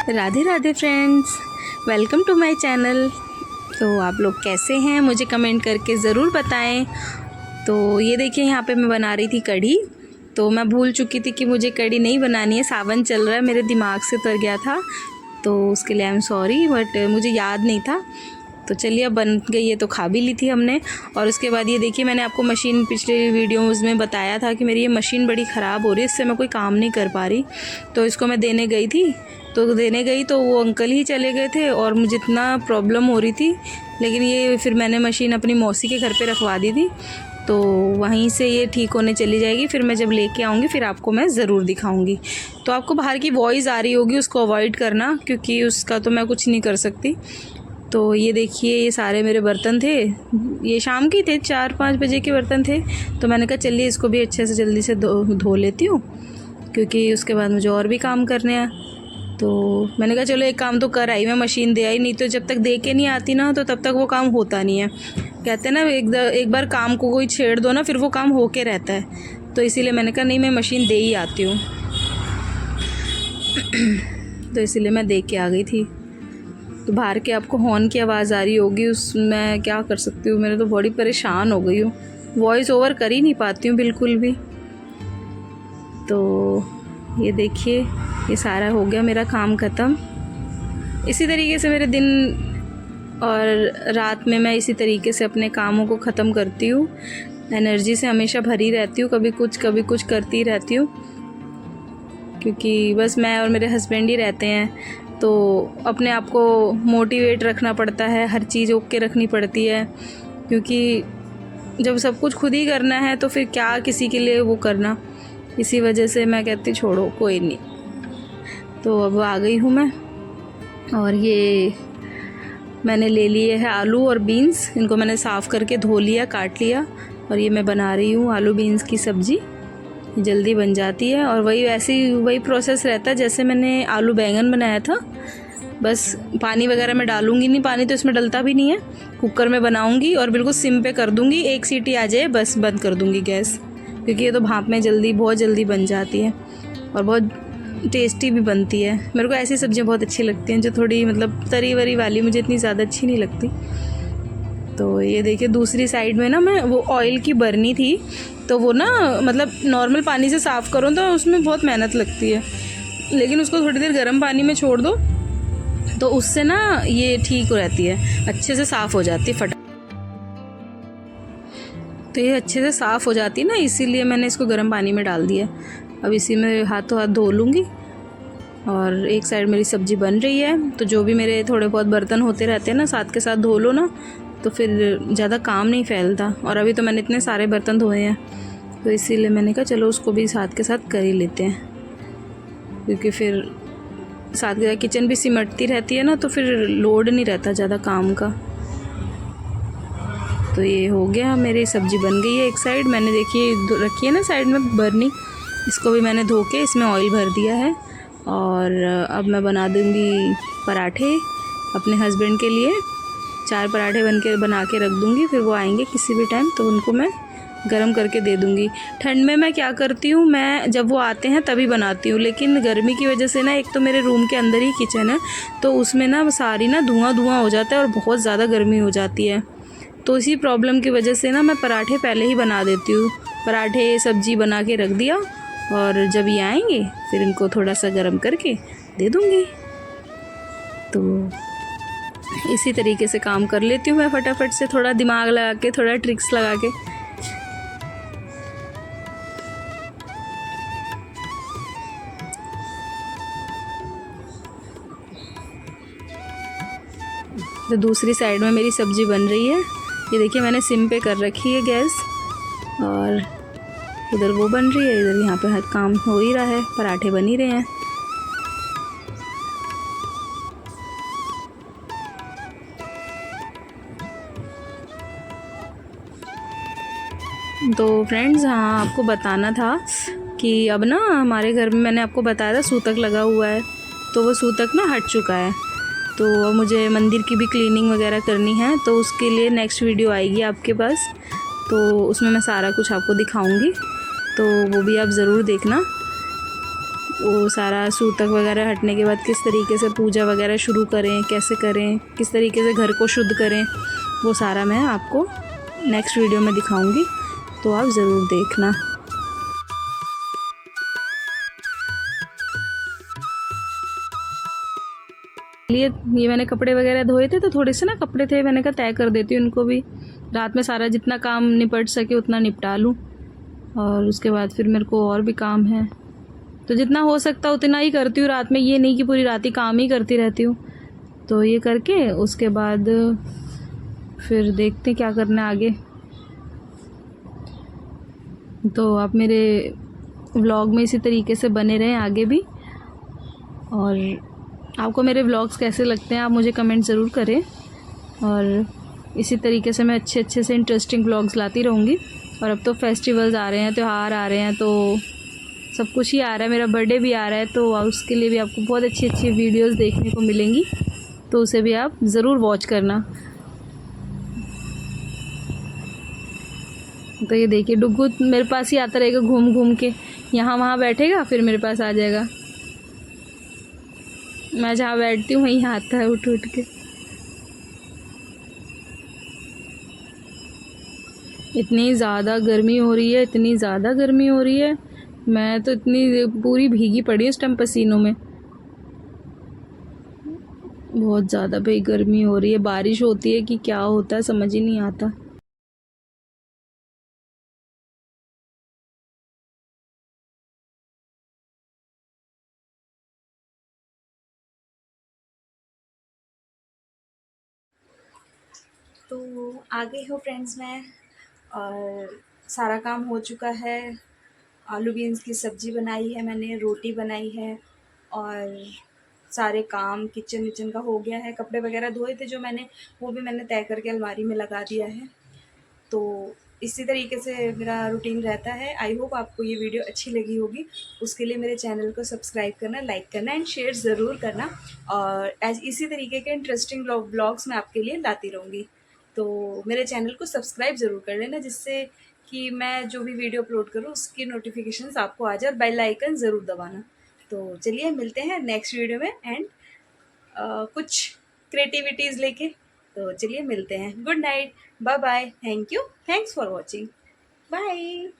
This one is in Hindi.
Radhe Radhe friends, welcome to my channel. तो आप लोग कैसे हैं मुझे कमेंट करके ज़रूर बताएं। तो ये देखिए यहाँ पे मैं बना रही थी कढ़ी। तो मैं भूल चुकी थी कि मुझे कढ़ी नहीं बनानी है, सावन चल रहा है, मेरे दिमाग से उतर गया था, तो उसके लिए आई एम सॉरी, बट मुझे याद नहीं था। तो चलिए अब बन गई है तो खा भी ली थी हमने। और उसके बाद ये देखिए मैंने आपको मशीन पिछले वीडियोज़ में बताया था कि मेरी ये मशीन बड़ी ख़राब हो रही है, इससे मैं कोई काम नहीं कर पा रही। तो इसको मैं देने गई थी, तो वो अंकल ही चले गए थे और मुझे इतना प्रॉब्लम हो रही थी। लेकिन ये फिर मैंने मशीन अपनी मौसी के घर पे रखवा दी थी, तो वहीं से ये ठीक होने चली जाएगी। फिर मैं जब लेके आऊँगी फिर आपको मैं ज़रूर दिखाऊँगी। तो आपको बाहर की वॉइस आ रही होगी, उसको अवॉइड करना, क्योंकि उसका तो मैं कुछ नहीं कर सकती। तो ये देखिए ये सारे मेरे बर्तन थे, ये शाम के थे, 4-5 बजे के बर्तन थे। तो मैंने कहा चलिए इसको भी अच्छे से जल्दी से धो लेती हूँ, क्योंकि उसके बाद मुझे और भी काम करने हैं। तो मैंने कहा चलो एक काम तो कर आई, मैं मशीन दे आई, नहीं तो जब तक दे के नहीं आती ना तो तब तक वो काम होता नहीं है। कहते हैं ना एक बार काम को कोई छेड़ दो ना फिर वो काम होके रहता है। तो इसीलिए मैंने कहा नहीं, मैं मशीन दे ही आती हूँ। तो इसीलिए मैं दे के आ गई थी। तो बाहर के आपको हॉर्न की आवाज़ आ रही होगी, उसमें क्या कर सकती हूँ, मेरे तो बड़ी परेशान हो गई हूँ, वॉइस ओवर कर ही नहीं पाती हूँ बिल्कुल भी। तो ये देखिए ये सारा हो गया मेरा काम ख़त्म। इसी तरीके से मेरे दिन और रात में मैं इसी तरीके से अपने कामों को ख़त्म करती हूँ। एनर्जी से हमेशा भरी रहती हूँ, कभी कुछ करती रहती हूँ, क्योंकि बस मैं और मेरे हस्बैंड ही रहते हैं। तो अपने आप को मोटिवेट रखना पड़ता है, हर चीज़ ओके रखनी पड़ती है, क्योंकि जब सब कुछ खुद ही करना है तो फिर क्या किसी के लिए वो करना। इसी वजह से मैं कहती छोड़ो कोई नहीं। तो अब आ गई हूँ मैं, और ये मैंने ले लिए हैं आलू और बीन्स, इनको मैंने साफ़ करके धो लिया, काट लिया, और ये मैं बना रही हूँ आलू बीन्स की सब्ज़ी। जल्दी बन जाती है और वही प्रोसेस रहता है जैसे मैंने आलू बैंगन बनाया था। बस पानी वगैरह मैं डालूँगी नहीं, पानी तो इसमें डलता भी नहीं है। कुकर में बनाऊँगी और बिल्कुल सिम पे कर दूँगी, एक सीटी आ जाए बस बंद कर दूँगी गैस, क्योंकि ये तो भाप में बहुत जल्दी बन जाती है और बहुत टेस्टी भी बनती है। मेरे को ऐसी सब्ज़ियाँ बहुत अच्छी लगती हैं जो थोड़ी मतलब तरी वरी वाली, मुझे इतनी ज़्यादा अच्छी नहीं लगती। तो ये देखिए दूसरी साइड में ना मैं वो ऑयल की बरनी थी, तो वो ना मतलब नॉर्मल पानी से साफ़ करो तो उसमें बहुत मेहनत लगती है, लेकिन उसको थोड़ी देर गर्म पानी में छोड़ दो तो उससे ना ये ठीक रहती है, अच्छे से साफ़ हो जाती है तो ये अच्छे से साफ़ हो जाती है ना, इसीलिए मैंने इसको गर्म पानी में डाल दिया। अब इसी में हाथों हाथ धो लूँगी। और एक साइड मेरी सब्ज़ी बन रही है, तो जो भी मेरे थोड़े बहुत बर्तन होते रहते हैं ना साथ के साथ धो लो ना, तो फिर ज़्यादा काम नहीं फैलता। और अभी तो मैंने इतने सारे बर्तन धोए हैं, तो इसीलिए मैंने कहा चलो उसको भी साथ के साथ कर ही लेते हैं, क्योंकि फिर साथ के साथ किचन भी सिमटती रहती है ना, तो फिर लोड नहीं रहता ज़्यादा काम का। तो ये हो गया, मेरी सब्ज़ी बन गई है। एक साइड मैंने देखिए रखी है ना साइड में बरनी, इसको भी मैंने धो के इसमें ऑयल भर दिया है। और अब मैं बना दूँगी पराठे अपने हस्बैंड के लिए। 4 पराठे बना के रख दूँगी, फिर वो आएंगे किसी भी टाइम तो उनको मैं गरम करके दे दूँगी। ठंड में मैं क्या करती हूँ, मैं जब वो आते हैं तभी बनाती हूँ, लेकिन गर्मी की वजह से ना एक तो मेरे रूम के अंदर ही किचन है, तो उसमें ना सारी ना धुआं हो जाता है और बहुत ज़्यादा गर्मी हो जाती है। तो इसी प्रॉब्लम की वजह से ना मैं पराठे पहले ही बना देती हूँ। पराठे सब्ज़ी बना के रख दिया, और जब ये आएंगे फिर इनको थोड़ा सा गर्म करके दे दूँगी। तो इसी तरीके से काम कर लेती हूँ मैं फटाफट से, थोड़ा दिमाग लगा के, थोड़ा ट्रिक्स लगा के। तो दूसरी साइड में मेरी सब्ज़ी बन रही है, ये देखिए मैंने सिम पे कर रखी है गैस, और उधर वो बन रही है, इधर यहाँ पे हर काम हो ही रहा है, पराठे बन ही रहे हैं। तो फ्रेंड्स हाँ, आपको बताना था कि अब ना हमारे घर में मैंने आपको बताया था सूतक लगा हुआ है, तो वो सूतक ना हट चुका है। तो अब मुझे मंदिर की भी क्लीनिंग वगैरह करनी है, तो उसके लिए नेक्स्ट वीडियो आएगी आपके पास, तो उसमें मैं सारा कुछ आपको दिखाऊंगी, तो वो भी आप ज़रूर देखना। वो सारा सूतक वगैरह हटने के बाद किस तरीके से पूजा वगैरह शुरू करें, कैसे करें, किस तरीके से घर को शुद्ध करें, वो सारा मैं आपको नेक्स्ट वीडियो में दिखाऊंगी, तो आप ज़रूर देखना। ये मैंने कपड़े वगैरह धोए थे, तो थोड़े से ना कपड़े थे, मैंने कहा तय कर देती हूँ उनको भी, रात में सारा जितना काम निपट सके उतना निपटा लूँ, और उसके बाद फिर मेरे को और भी काम है, तो जितना हो सकता उतना ही करती हूँ रात में। ये नहीं कि पूरी रात ही काम ही करती रहती हूँ। तो ये करके उसके बाद फिर देखते हैं क्या करना है आगे। तो आप मेरे व्लॉग में इसी तरीके से बने रहें आगे भी, और आपको मेरे व्लॉग्स कैसे लगते हैं आप मुझे कमेंट ज़रूर करें, और इसी तरीके से मैं अच्छे से इंटरेस्टिंग व्लॉग्स लाती रहूँगी। और अब तो फेस्टिवल्स आ रहे हैं, त्यौहार आ रहे हैं, तो सब कुछ ही आ रहा है, मेरा बर्थडे भी आ रहा है, तो उसके लिए भी आपको बहुत अच्छी वीडियोस देखने को मिलेंगी, तो उसे भी आप ज़रूर वॉच करना। तो ये देखिए डुग्गू मेरे पास ही आता रहेगा, घूम घूम के यहाँ वहाँ बैठेगा, फिर मेरे पास आ जाएगा। मैं जहाँ बैठती हूँ वहीं आता है उठ उठ के। इतनी ज़्यादा गर्मी हो रही है, इतनी ज़्यादा गर्मी हो रही है, मैं तो इतनी पूरी भीगी पड़ी इस टाइम पसीनों में। बहुत ज़्यादा भाई गर्मी हो रही है, बारिश होती है कि क्या होता है समझ ही नहीं आता। तो आ गई हूँ फ्रेंड्स मैं, और सारा काम हो चुका है। आलू बीन्स की सब्ज़ी बनाई है मैंने, रोटी बनाई है, और सारे काम किचन विचन का हो गया है। कपड़े वगैरह धोए थे जो मैंने, वो भी मैंने तय करके अलमारी में लगा दिया है। तो इसी तरीके से मेरा रूटीन रहता है। आई होप आपको ये वीडियो अच्छी लगी होगी। उसके लिए मेरे चैनल को सब्सक्राइब करना, लाइक करना एंड शेयर ज़रूर करना, और इसी तरीके के इंटरेस्टिंग ब्लॉग्स मैं आपके लिए लाती रहूँगी। तो मेरे चैनल को सब्सक्राइब ज़रूर कर लेना, जिससे कि मैं जो भी वीडियो अपलोड करूँ उसकी नोटिफिकेशंस आपको आ जाए, और बेल आइकन ज़रूर दबाना। तो चलिए मिलते हैं नेक्स्ट वीडियो में, एंड कुछ क्रिएटिविटीज़ लेके। तो चलिए मिलते हैं। Good night, bye bye, thank you, thanks for watching, bye.